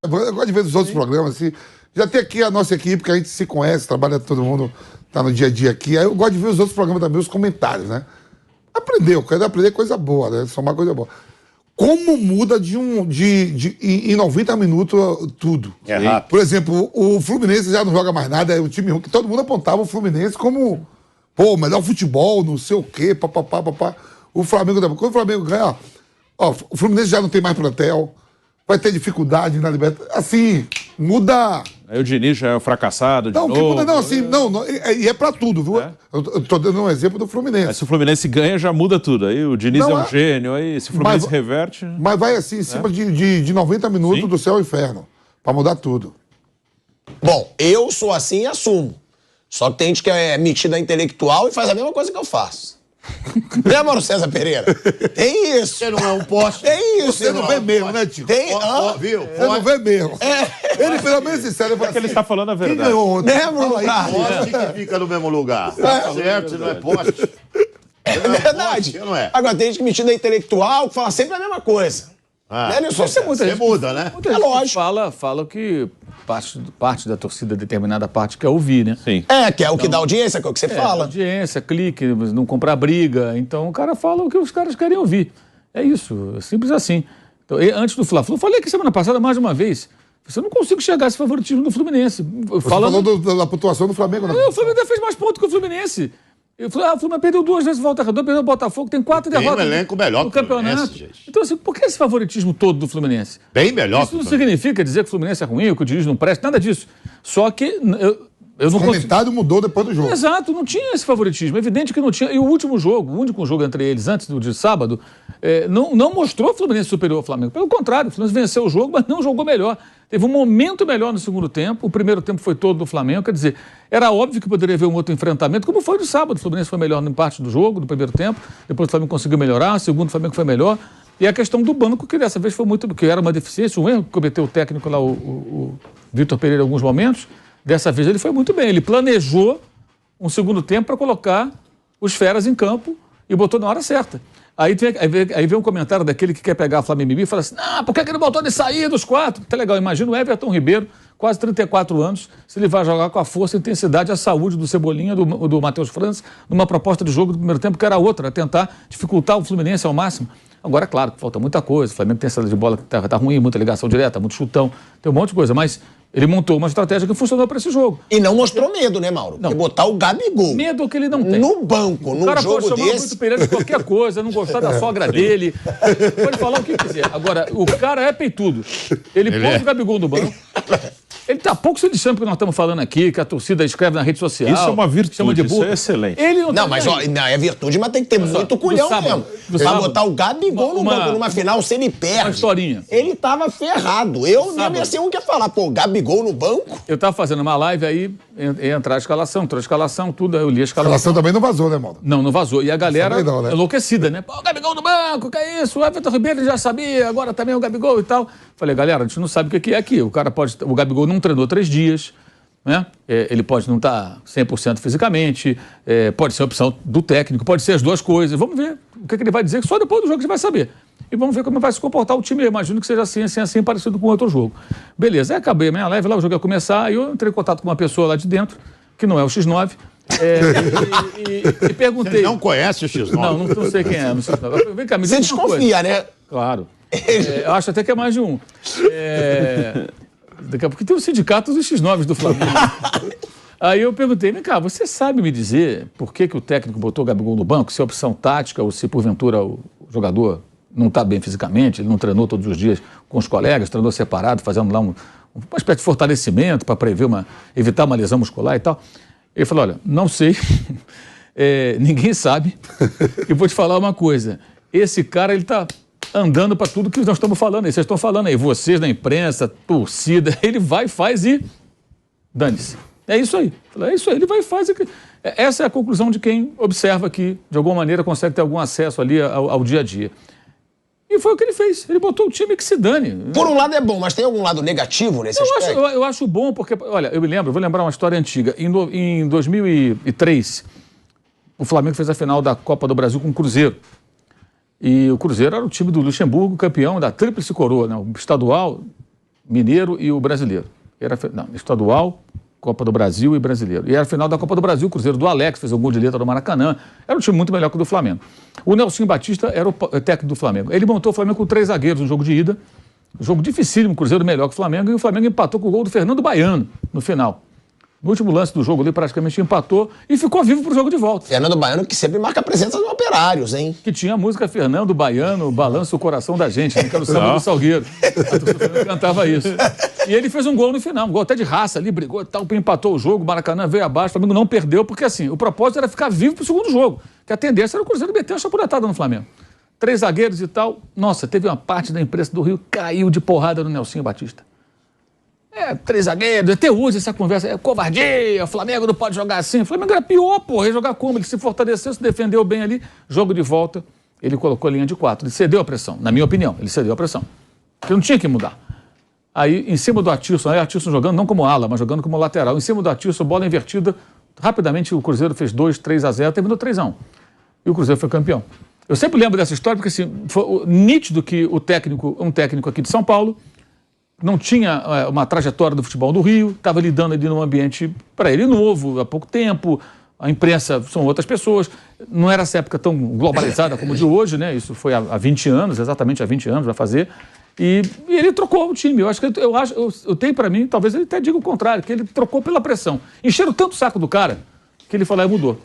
Eu gosto de ver os outros programas, assim. Já tem aqui a nossa equipe, que a gente se conhece, trabalha todo mundo, tá no dia a dia aqui. Aí eu gosto de ver os outros programas também, os comentários, né? Eu quero aprender coisa boa, né? Somar coisa boa. Como muda em 90 minutos tudo. É rápido. Por exemplo, o Fluminense já não joga mais nada, é um time ruim, que todo mundo apontava o Fluminense como, pô, melhor futebol, não sei o quê, papapá. O Flamengo, quando o Flamengo ganha, ó, o Fluminense já não tem mais plantel, vai ter dificuldade na Libertadores. Assim, muda. Aí o Diniz já é fracassado de Não, novo. que muda, não, assim, e é pra tudo, viu? É? Eu tô dando um exemplo do Fluminense. Aí se o Fluminense ganha, já muda tudo. Aí o Diniz Não, é um gênio, aí se o Fluminense reverte... Mas vai assim, em cima de 90 minutos Sim. do céu ao inferno, pra mudar tudo. Bom, eu sou assim e assumo. Só que tem gente que é metida intelectual e faz a mesma coisa que eu faço. Né, Mauro César Pereira? Tem isso. Você não é um poste. Tem isso, Você não irmão. vê mesmo, né, tio? Tem. Viu? Você não vê mesmo. Ele, pelo menos, sincero, ele fala que ele está falando a Quem verdade. ganhou ontem? Né, Bruno Fala aí. Prado? Poste que fica no mesmo lugar. Tá certo, você não é poste. É verdade. Você não é. Agora, tem gente que metida intelectual que fala sempre a mesma coisa. Né, Nilson? Você muda, né? Muita gente fala que parte da torcida, determinada parte, quer ouvir, né? Sim. Que é o que dá audiência, que é o que você fala. Audiência, clique, não comprar briga. Então o cara fala o que os caras querem ouvir. É isso, é simples assim. Então, antes do Fla-Flu, falei aqui semana passada mais uma vez. Você não consigo chegar a esse favoritismo do Fluminense. Você falou da pontuação do Flamengo, né? O Flamengo fez mais pontos que o Fluminense. O Flamengo perdeu 2 vezes o Volta Redonda, perdeu o Botafogo, tem 4 derrotas um elenco melhor no que o Fluminense, campeonato. gente. Então, assim, por que esse favoritismo todo do Fluminense? Bem melhor Isso não significa dizer que o Fluminense é ruim, ou que o Diniz não presta, nada disso. Só que eu não O comentário mudou depois do jogo. Exato, não tinha esse favoritismo. Evidente que não tinha. E o último jogo, o único jogo entre eles, antes do de sábado, não mostrou o Fluminense superior ao Flamengo. Pelo contrário, o Fluminense venceu o jogo, mas não jogou melhor. Teve um momento melhor no segundo tempo. O primeiro tempo foi todo do Flamengo. Quer dizer, era óbvio que poderia haver um outro enfrentamento, como foi no sábado. O Fluminense foi melhor em parte do jogo, no primeiro tempo. Depois o Flamengo conseguiu melhorar. O segundo, o Flamengo foi melhor. E a questão do banco, que dessa vez foi muito... que era uma deficiência, um erro que cometeu o técnico lá, o Vitor Pereira, em alguns momentos. Dessa vez ele foi muito bem. Ele planejou um segundo tempo para colocar os feras em campo e botou na hora certa. Aí vem um comentário daquele que quer pegar a Flamengo e fala assim, por que ele não botou de sair dos 4? Tá legal, imagina o Everton Ribeiro, quase 34 anos, se ele vai jogar com a força, a intensidade e a saúde do Cebolinha, do Matheus França, numa proposta de jogo do primeiro tempo que era outra, tentar dificultar o Fluminense ao máximo. Agora, é claro, que falta muita coisa, o Flamengo tem saída de bola que tá ruim, muita ligação direta, muito chutão, tem um monte de coisa, mas ele montou uma estratégia que funcionou para esse jogo. E não mostrou medo, né, Mauro? Não. Porque botar o Gabigol Medo que ele não tem. no banco, num cara jogo pode chamar o desse... Vitor Pereira de qualquer coisa, não gostar da sogra dele, pode falar o que quiser. Agora, o cara é peitudo. Ele pôs o Gabigol no banco. Ele tá pouco se lixando porque nós estamos falando aqui, que a torcida escreve na rede social. Isso é uma virtude, chama de isso burro. é excelente. Ele não, Não, tá mas nem ó, aí. não, é virtude, mas tem que ter muito culhão sábado, mesmo. do Pra sábado. botar o Gabigol no banco numa final, se ele perde. Uma historinha. Ele tava ferrado. Eu mesmo ia ser um que ia falar, pô, Gabigol no banco? Eu tava fazendo uma live aí, ia entrar a escalação, entrou a escalação, tudo, aí eu li a A escalação. relação também não vazou, né, Maldo? Não vazou. E a galera Também não, né? enlouquecida, né? Pô, o Gabigol no banco, que é isso? O Everton Ribeiro já sabia, agora também o Gabigol e tal. Falei, galera, a gente não sabe o que é aqui. O Gabigol não treinou 3 dias, né? Ele pode não estar 100% fisicamente, pode ser a opção do técnico, pode ser as duas coisas. Vamos ver o que ele vai dizer, que só depois do jogo a gente vai saber. E vamos ver como vai se comportar o time. Eu imagino que seja assim, parecido com outro jogo. Beleza, aí acabei a minha live lá, o jogo ia começar, aí eu entrei em contato com uma pessoa lá de dentro, que não é o X9, e perguntei... Você não conhece o X9? Não sei quem é. Não sei, vem cá, me Você diz uma coisa. desconfia, né? Claro. Eu acho até que é mais de um. Daqui a pouco tem o sindicato dos X9 do Flamengo. Aí eu perguntei, vem cá, você sabe me dizer por que o técnico botou o Gabigol no banco? Se é opção tática ou se porventura o jogador não está bem fisicamente, ele não treinou todos os dias com os colegas, treinou separado, fazendo lá uma espécie de fortalecimento para evitar uma lesão muscular e tal. Ele falou, olha, não sei, ninguém sabe, e vou te falar uma coisa, esse cara, ele está andando para tudo que nós estamos falando aí, vocês estão falando aí, vocês na imprensa, torcida, ele vai, faz e dane-se. É isso aí. É isso aí, ele vai e faz. Essa é a conclusão de quem observa que, de alguma maneira, consegue ter algum acesso ali ao dia a dia. E foi o que ele fez. Ele botou o time que se dane. Por um lado é bom, mas tem algum lado negativo nesse aspecto? Eu acho bom porque, olha, vou lembrar uma história antiga. Em 2003, o Flamengo fez a final da Copa do Brasil com o Cruzeiro. E o Cruzeiro era o time do Luxemburgo, campeão da tríplice coroa, né? O estadual, mineiro e o brasileiro. Estadual, Copa do Brasil e brasileiro. E era a final da Copa do Brasil, o Cruzeiro do Alex, fez um gol de letra do Maracanã. Era um time muito melhor que o do Flamengo. O Nelson Batista era o técnico do Flamengo. Ele montou o Flamengo com 3 zagueiros no jogo de ida. Jogo dificílimo, o Cruzeiro melhor que o Flamengo. E o Flamengo empatou com o gol do Fernando Baiano no final. No último lance do jogo, ele praticamente empatou e ficou vivo pro jogo de volta. Fernando Baiano, que sempre marca a presença dos Operários, hein? Que tinha a música Fernando Baiano, Balança o Coração da Gente, né? Que era o samba do Salgueiro. A torcida cantava isso. E ele fez um gol no final, um gol até de raça ali, brigou e tal, empatou o jogo, o Maracanã veio abaixo, o Flamengo não perdeu, porque assim, o propósito era ficar vivo pro segundo jogo, que a tendência era o Cruzeiro meter uma chapuletada no Flamengo. 3 zagueiros e tal. Nossa, teve uma parte da imprensa do Rio, caiu de porrada no Nelson Batista. 3 zagueiros, até hoje essa conversa, covardia, o Flamengo não pode jogar assim. O Flamengo era pior, porra, ia jogar como? Ele se fortaleceu, se defendeu bem ali, jogo de volta, ele colocou a linha de 4, ele cedeu a pressão, na minha opinião, ele cedeu a pressão. Porque não tinha que mudar. Aí, em cima do Atilson, aí Atilson jogando não como ala, mas jogando como lateral, em cima do Atilson, bola invertida, rapidamente o Cruzeiro fez 2-3-0, terminou 3-1. E o Cruzeiro foi campeão. Eu sempre lembro dessa história, porque assim, foi nítido que um técnico aqui de São Paulo, não tinha uma trajetória do futebol do Rio, estava lidando ali num ambiente, para ele, novo, há pouco tempo, a imprensa são outras pessoas, não era essa época tão globalizada como de hoje, né? Isso foi há 20 anos, exatamente há 20 anos vai fazer, e ele trocou o time. Eu tenho para mim, talvez ele até diga o contrário, que ele trocou pela pressão. Encheram tanto o saco do cara, que ele falou, mudou.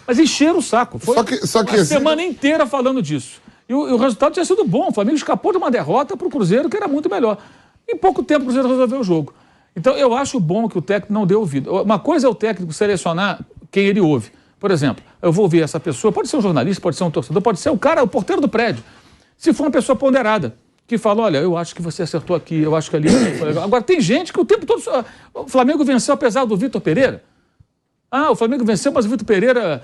Mas encheram o saco, foi só que a assim, semana inteira falando disso. E o resultado tinha sido bom, o Flamengo escapou de uma derrota para o Cruzeiro, que era muito melhor. Em pouco tempo o Cruzeiro resolveu o jogo. Então eu acho bom que o técnico não dê ouvido. Uma coisa é o técnico selecionar quem ele ouve. Por exemplo, eu vou ouvir essa pessoa, pode ser um jornalista, pode ser um torcedor, pode ser o cara, o porteiro do prédio. Se for uma pessoa ponderada, que fala, olha, eu acho que você acertou aqui, eu acho que ali foi legal. Agora tem gente que o tempo todo... O Flamengo venceu apesar do Vitor Pereira. O Flamengo venceu, mas o Vitor Pereira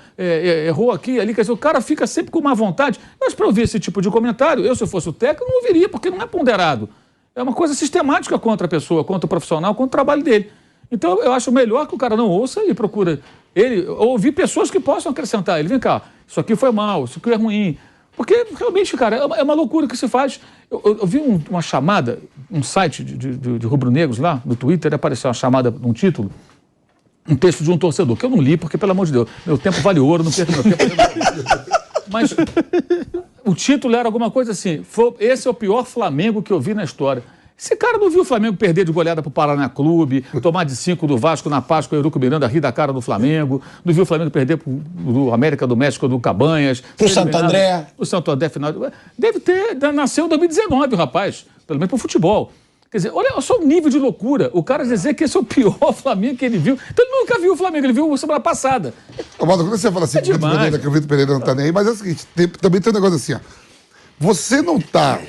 errou aqui, ali. Quer dizer, o cara fica sempre com má vontade. Mas para ouvir esse tipo de comentário, eu, se eu fosse o técnico, não ouviria, porque não é ponderado. É uma coisa sistemática contra a pessoa, contra o profissional, contra o trabalho dele. Então, eu acho melhor que o cara não ouça e procura ouvir pessoas que possam acrescentar. Ele, vem cá, isso aqui foi mal, isso aqui é ruim. Porque, realmente, cara, é uma loucura que se faz. Eu vi uma chamada, um site de rubro-negros lá, no Twitter, apareceu uma chamada, um título, um texto de um torcedor, que eu não li, porque, pelo amor de Deus, meu tempo vale ouro, não perco meu tempo. Mas o título era alguma coisa assim, esse é o pior Flamengo que eu vi na história. Esse cara não viu o Flamengo perder de goleada pro Paraná Clube, tomar de 5 do Vasco na Páscoa, o Eurico Miranda rir da cara do Flamengo, não viu o Flamengo perder pro América do México do Cabanhas. Pro Santo André. O Santo André final. Deve ter, nasceu em 2019, rapaz, pelo menos pro futebol. Quer dizer, olha só o nível de loucura. O cara dizer que esse é o pior Flamengo que ele viu. Então ele nunca viu o Flamengo, ele viu semana passada. Quando você fala assim, que o Vitor Pereira não tá nem aí, mas é o seguinte, também tem um negócio assim, ó. Você não tá...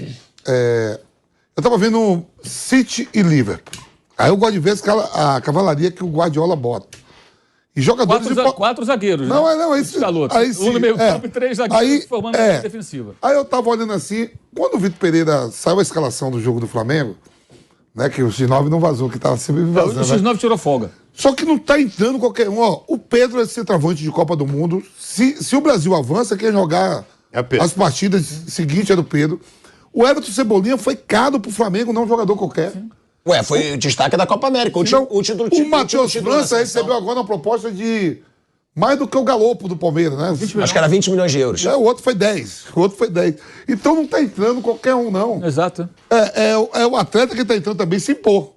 eu tava vendo City e Liverpool. Aí eu gosto de ver a cavalaria que o Guardiola bota. E jogadores... 4 zagueiros, não, né? Não, é isso. Aí, um no meio campo e 3 zagueiros formando a defensiva. Aí eu tava olhando assim, quando o Vitor Pereira saiu a escalação do jogo do Flamengo, né, que o X9 não vazou, que tava sempre vazando. O X9 tirou folga. Só que não tá entrando qualquer um. Ó, o Pedro é centroavante de Copa do Mundo. Se o Brasil avança, quer jogar as partidas seguintes é do Pedro. O Everton Cebolinha foi caro pro Flamengo, não um jogador qualquer. Sim. Foi o destaque da Copa América. O Matheus França recebeu agora uma proposta de mais do que o Galopo do Palmeiras, né? Acho que era 20 milhões de euros. O outro foi 10. Então não tá entrando qualquer um, não. Exato. É o atleta que tá entrando também se impor.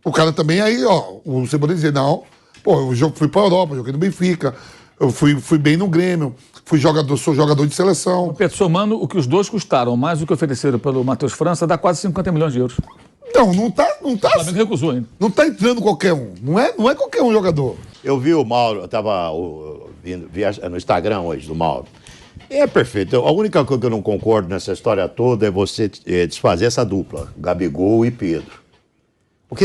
O cara também aí, ó, o Cebolinha dizia, não, pô, eu fui pra Europa, joguei no Benfica, eu fui bem no Grêmio, sou jogador de seleção. Pedro, somando o que os dois custaram, mais o que ofereceram pelo Matheus França, dá quase 50 milhões de euros. Então, não tá. O Flamengo recusou ainda. Não tá entrando qualquer um. Não é qualquer um jogador. Eu vi o Mauro, eu tava vi no Instagram hoje do Mauro. É perfeito. A única coisa que eu não concordo nessa história toda é você desfazer essa dupla, Gabigol e Pedro. Porque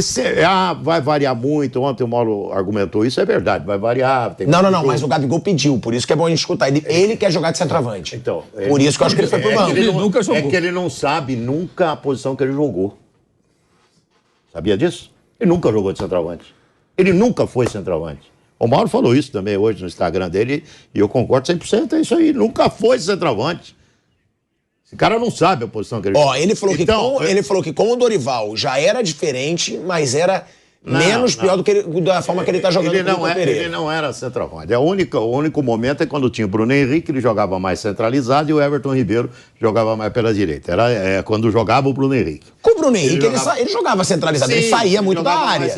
vai variar muito. Ontem o Mauro argumentou isso, é verdade, vai variar. Não, mas o Gabigol pediu, por isso que é bom a gente escutar. Ele quer jogar de centroavante. Então, por isso que eu acho que ele foi pro banco. Ele nunca jogou. É que ele não sabe nunca a posição que ele jogou. Sabia disso? Ele nunca jogou de centroavante. Ele nunca foi centroavante. O Mauro falou isso também hoje no Instagram dele e eu concordo 100%, é isso aí. Nunca foi centroavante. Esse cara não sabe a posição que ele... Ó, ele falou, ele falou que com o Dorival já era diferente, mas era menos pior do que da forma que ele tá jogando com o Pereira. Ele não era centroavante. O único momento é quando tinha o Bruno Henrique, ele jogava mais centralizado, e o Everton Ribeiro jogava mais pela direita. Era quando jogava o Bruno Henrique. Com o Bruno Henrique, ele jogava centralizado, ele saía muito da área.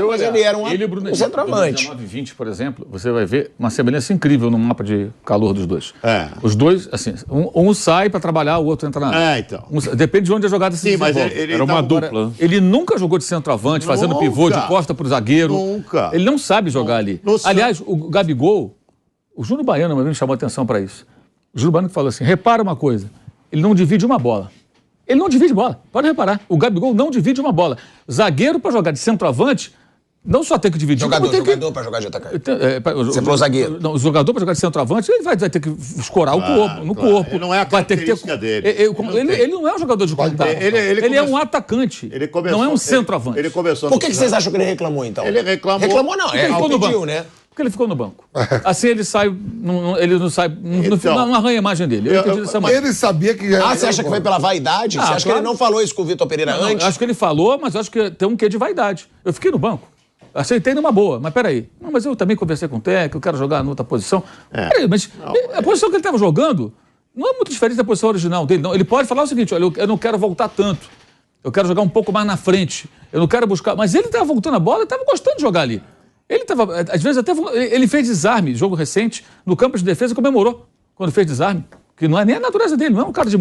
Mas ele era um centroavante. 19 e 20, por exemplo, você vai ver uma semelhança incrível no mapa de calor dos dois. Os dois, assim, um sai para trabalhar, o outro entra na área. Então. Depende de onde a jogada se desenvolve. Mas ele era uma dupla. Ele nunca jogou de centroavante, fazendo pivô de costa pro zagueiro. Nunca. Ele não sabe jogar ali. Aliás, o Gabigol, o Júnior Baiano uma vez me chamou a atenção para isso. O Júnior Baiano falou assim, repara uma coisa, ele não divide uma bola. Ele não divide bola, pode reparar. O Gabigol não divide uma bola. Zagueiro para jogar de centroavante, não só tem que dividir... Jogador para jogar de atacante. Você falou zagueiro. Não, o jogador para jogar de centroavante, ele vai ter que escorar o corpo, no corpo. Ele não é a característica dele. Ele não é um jogador de contato. Ele é um atacante, não é um centroavante. Ele começou... Por que vocês acham que ele reclamou, então? Ele reclamou... Reclamou não, ele ficou no banco, né? Porque ele ficou no banco. Assim ele sai, ele não sai, não arranha a imagem dele. Ele sabia que... Você acha que foi pela vaidade? Você acha que ele não falou isso com o Vitor Pereira antes? Acho que ele falou, mas acho que tem um quê de vaidade. Eu fiquei no banco. Aceitei numa boa, mas peraí. Não, mas eu também conversei com o técnico, eu quero jogar em outra posição. Peraí, mas a posição que ele estava jogando não é muito diferente da posição original dele. Não. Ele pode falar o seguinte, olha, eu não quero voltar tanto. Eu quero jogar um pouco mais na frente. Eu não quero buscar... Mas ele estava voltando a bola e estava gostando de jogar ali. Ele estava, às vezes, até... Ele fez desarme, jogo recente, no campo de defesa, comemorou quando fez desarme. Que não é nem a natureza dele, não é um cara de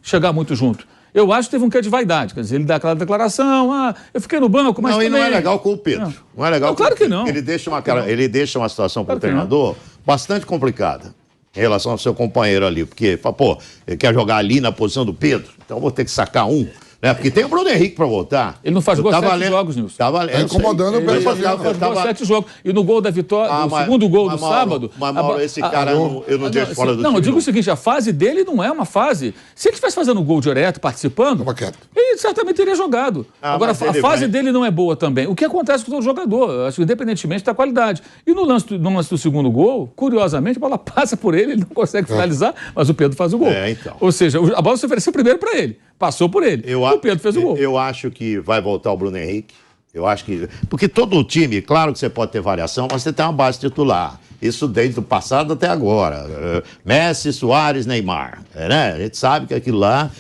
chegar muito junto. Eu acho que teve um quê de vaidade. Quer dizer, ele dá aquela declaração, eu fiquei no banco, mas não, e não é legal com o Pedro. Não é legal não, claro que não. Ele deixa uma situação para o treinador bastante complicada em relação ao seu companheiro ali. Porque, pô, ele quer jogar ali na posição do Pedro, então eu vou ter que sacar um. Né? Porque tem o Bruno Henrique para voltar. Ele não faz gol 7 jogos, Nilson. Tá incomodando o Pedro. Ele faz 7 jogos. E no gol da vitória, no segundo gol do sábado... Mas, Mauro, esse cara eu não deixo fora do time. Não, eu digo o seguinte, a fase dele não é uma fase... Se ele estivesse fazendo gol direto, participando, ele certamente teria jogado. Agora, a fase dele não é boa também. O que acontece com todo jogador, acho que independentemente da qualidade. E no lance do segundo gol, curiosamente, a bola passa por ele não consegue finalizar, mas o Pedro faz o gol. Então. Ou seja, a bola se ofereceu primeiro para ele. Passou por ele. O Pedro fez o gol. Eu acho que vai voltar o Bruno Henrique. Eu acho que... Porque todo time, claro que você pode ter variação, mas você tem uma base titular. Isso desde o passado até agora. Messi, Suárez, Neymar. Né? A gente sabe que aquilo lá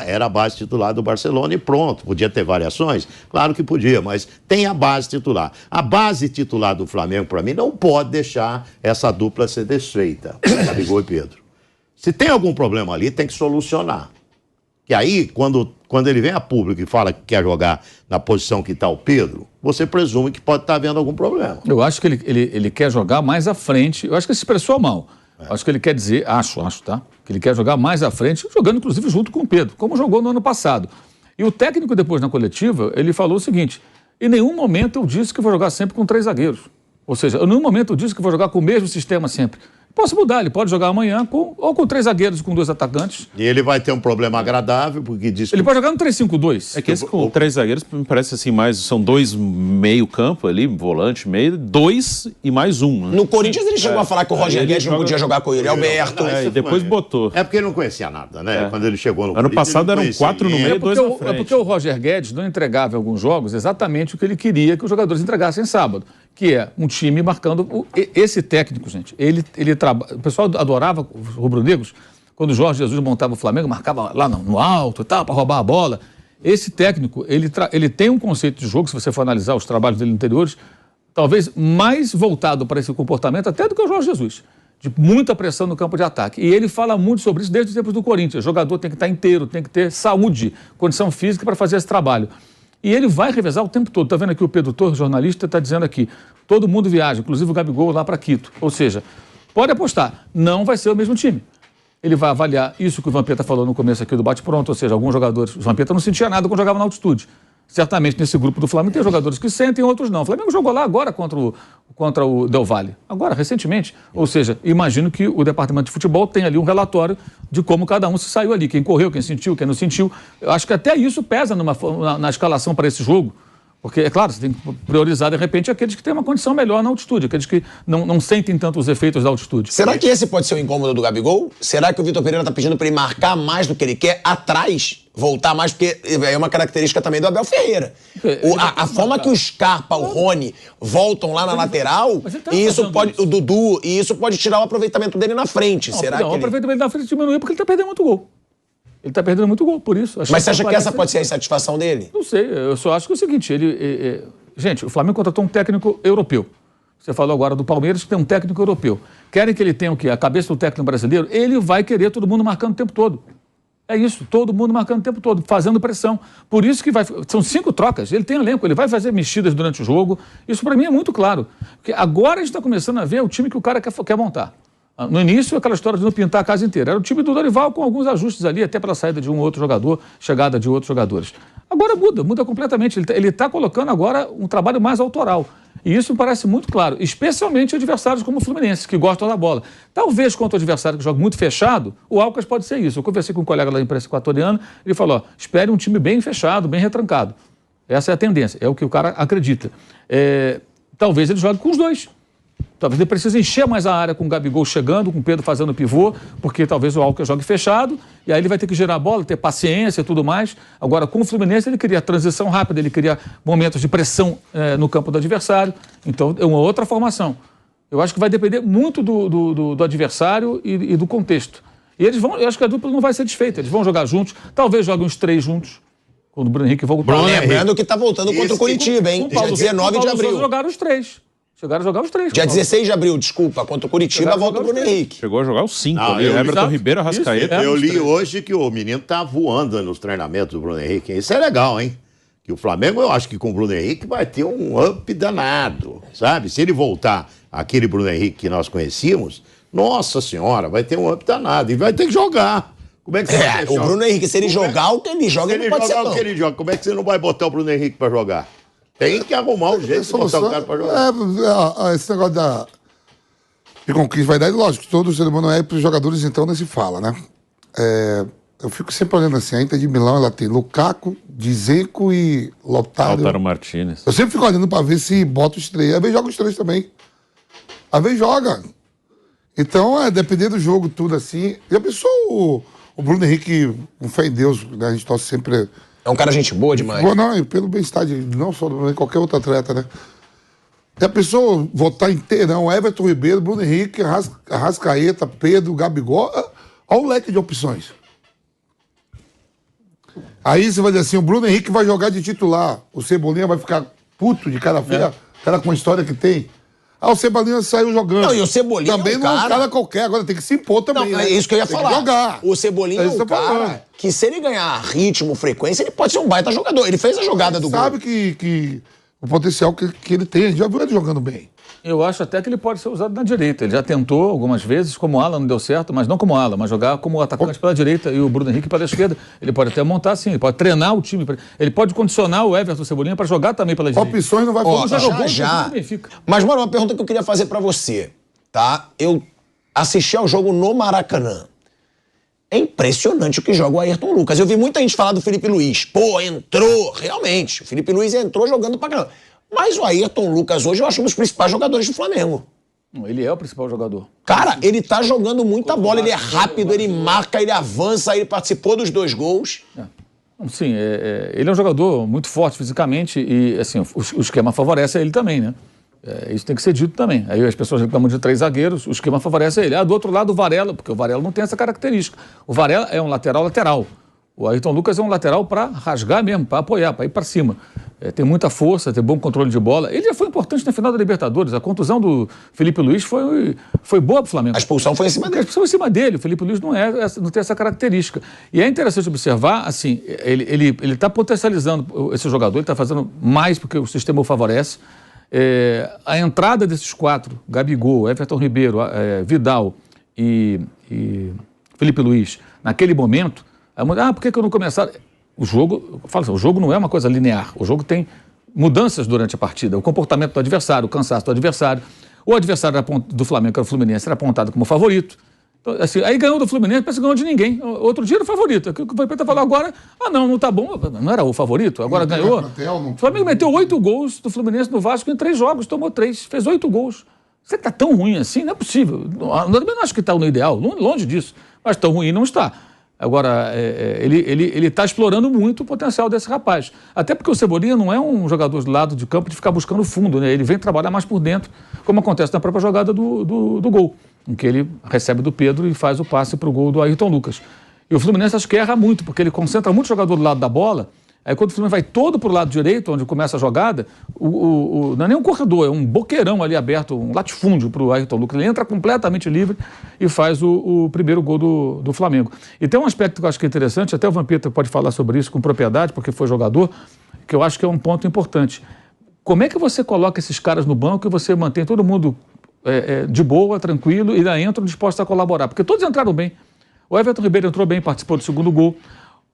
era a base titular do Barcelona e pronto. Podia ter variações? Claro que podia, mas tem a base titular. A base titular do Flamengo, para mim, não pode deixar essa dupla ser desfeita. Gabigol e Pedro. Se tem algum problema ali, tem que solucionar. Que aí, quando ele vem a público e fala que quer jogar na posição que está o Pedro, você presume que pode estar havendo algum problema. Eu acho que ele quer jogar mais à frente. Eu acho que ele se expressou mal. Acho que ele quer dizer, tá? Que ele quer jogar mais à frente, jogando inclusive junto com o Pedro, como jogou no ano passado. E o técnico, depois na coletiva, ele falou o seguinte, em nenhum momento eu disse que vou jogar sempre com 3 zagueiros. Ou seja, em nenhum momento eu disse que vou jogar com o mesmo sistema sempre. Posso mudar, ele pode jogar amanhã ou com 3 zagueiros e com 2 atacantes. E ele vai ter um problema agradável, porque diz que... Ele pode jogar no 3-5-2. É que esse com 3 zagueiros me parece assim, são 2 meio campo ali, volante, meio, 2 e mais 1. Né? No Corinthians ele chegou a falar que o Roger Guedes não podia jogar com o Yuri Alberto. E depois botou. É porque ele não conhecia nada, né? Quando ele chegou no Ano passado eram 4 no meio e 2 na frente. É porque o Roger Guedes não entregava em alguns jogos exatamente o que ele queria que os jogadores entregassem sábado. Que é um time marcando... Esse técnico, gente, ele trabalha... O pessoal adorava os rubro-negros, quando o Jorge Jesus montava o Flamengo, marcava lá no alto e tal, para roubar a bola. Esse técnico, ele tem um conceito de jogo, se você for analisar os trabalhos dele anteriores, talvez mais voltado para esse comportamento até do que o Jorge Jesus. De muita pressão no campo de ataque. E ele fala muito sobre isso desde os tempos do Corinthians. O jogador tem que estar inteiro, tem que ter saúde, condição física para fazer esse trabalho. E ele vai revezar o tempo todo. Está vendo aqui o Pedro Torres, jornalista, está dizendo aqui, todo mundo viaja, inclusive o Gabigol lá para Quito. Ou seja, pode apostar, não vai ser o mesmo time. Ele vai avaliar isso que o Vampeta falou no começo aqui do bate-pronto, ou seja, alguns jogadores... O Vampeta não sentia nada quando jogava na altitude. Certamente nesse grupo do Flamengo tem jogadores que sentem, outros não. O Flamengo jogou lá agora contra o Del Valle, agora, recentemente. Ou seja, imagino que o departamento de futebol tem ali um relatório de como cada um se saiu ali, quem correu, quem sentiu, quem não sentiu. Eu acho que até isso pesa na escalação para esse jogo, Porque, é claro, você tem que priorizar, de repente, aqueles que têm uma condição melhor na altitude, aqueles que não sentem tanto os efeitos da altitude. Será que esse pode ser o incômodo do Gabigol? Será que o Vitor Pereira tá pedindo para ele marcar mais do que ele quer atrás, voltar mais, porque é uma característica também do Abel Ferreira. A forma que o Scarpa, o Rony voltam lá na lateral, e isso pode, o Dudu, e isso pode tirar o aproveitamento dele na frente. Será que o aproveitamento dele na frente diminuiu porque ele tá perdendo muito gol. Ele está perdendo muito gol, por isso. Mas você acha que essa pode ser a insatisfação dele? Não sei, eu só acho que é o seguinte, gente, o Flamengo contratou um técnico europeu. Você falou agora do Palmeiras, que tem um técnico europeu. Querem que ele tenha o quê? A cabeça do técnico brasileiro? Ele vai querer todo mundo marcando o tempo todo. É isso, todo mundo marcando o tempo todo, fazendo pressão. Por isso que são 5 trocas, ele tem elenco, ele vai fazer mexidas durante o jogo. Isso para mim é muito claro. Porque agora a gente está começando a ver o time que o cara quer montar. No início, aquela história de não pintar a casa inteira. Era o time do Dorival com alguns ajustes ali, até pela saída de um outro jogador, chegada de outros jogadores. Agora muda completamente. Ele está colocando agora um trabalho mais autoral. E isso me parece muito claro, especialmente adversários como o Fluminense, que gostam da bola. Talvez contra o adversário que joga muito fechado, o Alcas pode ser isso. Eu conversei com um colega da imprensa equatoriana, ele falou, ó, espere um time bem fechado, bem retrancado. Essa é a tendência, é o que o cara acredita. Talvez ele jogue com os dois. Talvez ele precise encher mais a área com o Gabigol chegando, com o Pedro fazendo pivô, porque talvez o Alcas jogue fechado, e aí ele vai ter que girar a bola, ter paciência e tudo mais. Agora, com o Fluminense, ele queria transição rápida, ele queria momentos de pressão no campo do adversário. Então, é uma outra formação. Eu acho que vai depender muito do adversário e do contexto. E eu acho que a dupla não vai ser desfeita, eles vão jogar juntos, talvez joguem os 3 juntos, quando o Bruno Henrique voltar. Lembrando que está voltando contra o Curitiba, hein? Dia 19 de abril. Jogaram os 3. Chegaram a jogar os 3. Dia 16 de abril, desculpa, contra o Curitiba, volta o Bruno Henrique. Chegou a jogar os 5 ali, Everton Ribeiro, Arrascaeta. Eu li hoje que o menino tá voando nos treinamentos do Bruno Henrique. Isso é legal, hein? Que o Flamengo, eu acho que com o Bruno Henrique vai ter um up danado, sabe? Se ele voltar aquele Bruno Henrique que nós conhecíamos, nossa senhora, vai ter um up danado. E vai ter que jogar. Como é que você vai o Bruno Henrique, se ele jogar o que ele joga, ele não pode ser não. O que ele joga, como é que você não vai botar o Bruno Henrique pra jogar? Tem que arrumar um jeito de botar o cara pra jogar. Esse negócio de conquista vai dar, lógico, todo ser humano para os jogadores, então, não se fala, né? Eu fico sempre olhando assim, a Inter de Milão, ela tem Lukaku, Dzeko e Lautaro Martínez. Eu sempre fico olhando para ver se bota os 3. Às vezes joga os 3 também. Às vezes joga. Então, dependendo do jogo, tudo assim. Já pensou o Bruno Henrique, com fé em Deus, né? A gente torce sempre... É um cara gente boa demais. Boa, não, e pelo bem-estar de não só de qualquer outro atleta, né? E a pessoa votar inteirão, Everton Ribeiro, Bruno Henrique, Arrascaeta, Pedro, Gabigol, olha o leque de opções. Aí você vai dizer assim, o Bruno Henrique vai jogar de titular, o Cebolinha vai ficar puto de cara feia, cara com a história que tem. O Cebolinha saiu jogando. Não, e o Cebolinha também não é um cara qualquer, agora tem que se impor também. Não, né? É isso que eu ia falar. Que jogar. O Cebolinha é um cara que, se ele ganhar ritmo, frequência, ele pode ser um baita jogador. Ele fez a jogada do gol. Sabe que o potencial que ele tem, a gente já viu ele jogando bem. Eu acho até que ele pode ser usado na direita. Ele já tentou algumas vezes, como ala, não deu certo, mas não como ala, mas jogar como atacante pela direita e o Bruno Henrique pela esquerda. Ele pode até montar assim, ele pode treinar o time, ele pode condicionar o Everton Cebolinha para jogar também pela direita. Opções não vai fazer. Já. Mas, mano, uma pergunta que eu queria fazer para você, tá? Eu assisti ao jogo no Maracanã. É impressionante o que joga o Ayrton Lucas. Eu vi muita gente falar do Felipe Luiz. Pô, entrou, realmente. O Felipe Luiz entrou jogando pra caramba. Mas o Ayrton Lucas hoje eu acho um dos principais jogadores do Flamengo. Ele é o principal jogador. Cara, ele tá jogando muita bola, ele é rápido, ele marca, ele avança, ele participou dos 2 gols. Sim, ele é um jogador muito forte fisicamente e assim, o esquema favorece a ele também, né? Isso tem que ser dito também. Aí as pessoas reclamam de 3 zagueiros, o esquema favorece a ele. Do outro lado, o Varela, porque o Varela não tem essa característica. O Varela é um lateral. O Ayrton Lucas é um lateral para rasgar mesmo, para apoiar, para ir para cima. Tem muita força, tem bom controle de bola. Ele já foi importante na final da Libertadores. A contusão do Felipe Luiz foi boa para o Flamengo. A expulsão foi em cima dele. A expulsão foi em cima dele. O Felipe Luiz não tem essa característica. E é interessante observar, assim, ele está potencializando esse jogador, ele está fazendo mais porque o sistema o favorece. A entrada desses 4, Gabigol, Everton Ribeiro, Vidal e Felipe Luiz, naquele momento, por que eu não começar? O jogo não é uma coisa linear. O jogo tem mudanças durante a partida. O comportamento do adversário, o cansaço do adversário. O adversário do Flamengo, que era o Fluminense, era apontado como favorito. Então, assim, aí ganhou do Fluminense, parece que ganhou de ninguém. Outro dia era o favorito. O que o Vampeta falou agora, não tá bom. Não era o favorito, agora ganhou. O Flamengo meteu 8 gols do Fluminense no Vasco em 3 jogos, tomou 3, fez 8 gols. Você tá tão ruim assim? Não é possível. Eu também não acho que está no ideal, longe disso. Mas tão ruim não está. Agora, ele está explorando muito o potencial desse rapaz. Até porque o Cebolinha não é um jogador do lado de campo de ficar buscando fundo, né? Ele vem trabalhar mais por dentro, como acontece na própria jogada do gol, em que ele recebe do Pedro e faz o passe para o gol do Ayrton Lucas. E o Fluminense acho que erra muito, porque ele concentra muito o jogador do lado da bola. Aí quando o Fluminense vai todo para o lado direito, onde começa a jogada, não é nem um corredor, é um boqueirão ali aberto, um latifúndio para o Ayrton Lucas. Ele entra completamente livre e faz o primeiro gol do Flamengo. E tem um aspecto que eu acho que é interessante, até o Vampeta pode falar sobre isso com propriedade, porque foi jogador, que eu acho que é um ponto importante. Como é que você coloca esses caras no banco e você mantém todo mundo de boa, tranquilo, e lá entram dispostos a colaborar? Porque todos entraram bem. O Everton Ribeiro entrou bem, participou do segundo gol.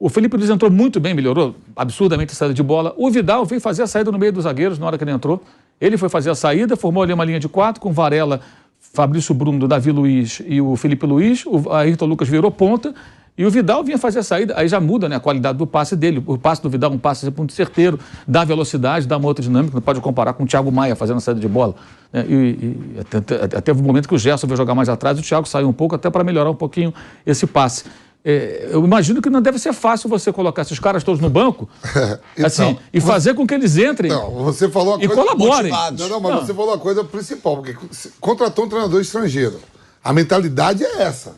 O Felipe Luiz entrou muito bem, melhorou absurdamente a saída de bola. O Vidal veio fazer a saída no meio dos zagueiros na hora que ele entrou. Ele foi fazer a saída, formou ali uma linha de 4 com Varela, Fabrício Bruno, Davi Luiz e o Felipe Luiz. O Ayrton Lucas virou ponta e o Vidal vinha fazer a saída. Aí já muda, né, a qualidade do passe dele. O passe do Vidal é um passe muito certeiro, dá velocidade, dá uma outra dinâmica. Não pode comparar com o Thiago Maia fazendo a saída de bola. Né? Até teve um momento que o Gerson veio jogar mais atrás e o Thiago saiu um pouco até para melhorar um pouquinho esse passe. Eu imagino que não deve ser fácil você colocar esses caras todos no banco assim, e fazer com que eles entrem você falou a e coisa, colaborem. Mas você falou a coisa principal, porque contratou um treinador estrangeiro. A mentalidade é essa,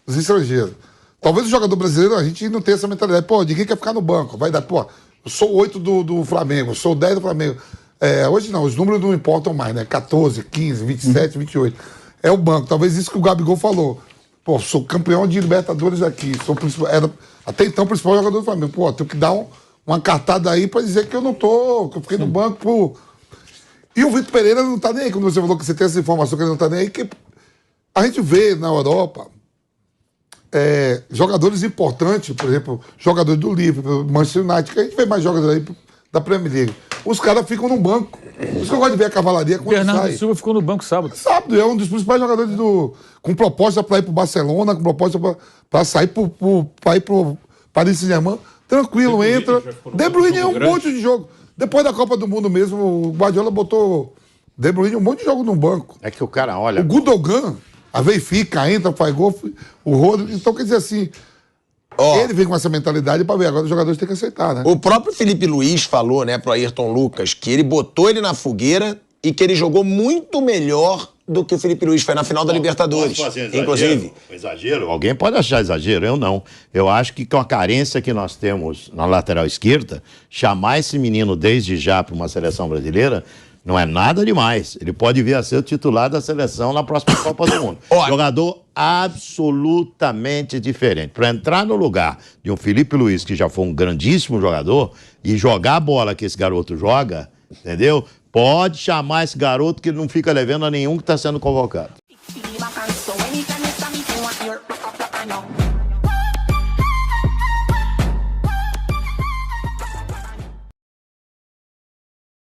os estrangeiros. Talvez o jogador brasileiro, a gente não tenha essa mentalidade. Pô, ninguém quer ficar no banco. Vai dar, pô, eu sou 8 do Flamengo, eu sou 10 do Flamengo. Hoje não, os números não importam mais, né? 14, 15, 27, 28. É o banco. Talvez isso que o Gabigol falou. Pô, sou campeão de Libertadores aqui. Era até então o principal jogador do Flamengo. Pô, tenho que dar uma cartada aí pra dizer que eu não tô, que eu fiquei no banco. E o Vitor Pereira não tá nem aí. Quando você falou que você tem essa informação que ele não tá nem aí, que a gente vê na Europa jogadores importantes, por exemplo, jogadores do Liverpool, Manchester United, que a gente vê mais jogadores aí da Premier League. Os caras ficam no banco. Por isso que eu gosto de ver a cavalaria quando Bernardo sai. Silva ficou no banco sábado. Sábado, é um dos principais jogadores com proposta para ir pro Barcelona, com proposta para sair para ir pro Paris Saint-Germain. Tranquilo, entra. De Bruyne é um monte de jogo. Depois da Copa do Mundo mesmo, o Guardiola botou De Bruyne um monte de jogo no banco. É que o cara olha. O Gundogan, a vez fica, entra, faz gol, o Rodrigo. Então, quer dizer assim, ele vem com essa mentalidade para ver. Agora os jogadores têm que aceitar, né? O próprio Felipe Luiz falou, né, pro Ayrton Lucas, que ele botou ele na fogueira e que ele jogou muito melhor do que o Felipe Luiz foi na final da Libertadores. Inclusive. Exagero? Alguém pode achar exagero, eu não. Eu acho que com a carência que nós temos na lateral esquerda, chamar esse menino desde já para uma seleção brasileira não é nada demais. Ele pode vir a ser o titular da seleção na próxima Copa do Mundo. Jogador absolutamente diferente. Para entrar no lugar de um Felipe Luiz, que já foi um grandíssimo jogador, e jogar a bola que esse garoto joga, entendeu? Pode chamar esse garoto que não fica levando a nenhum que está sendo convocado.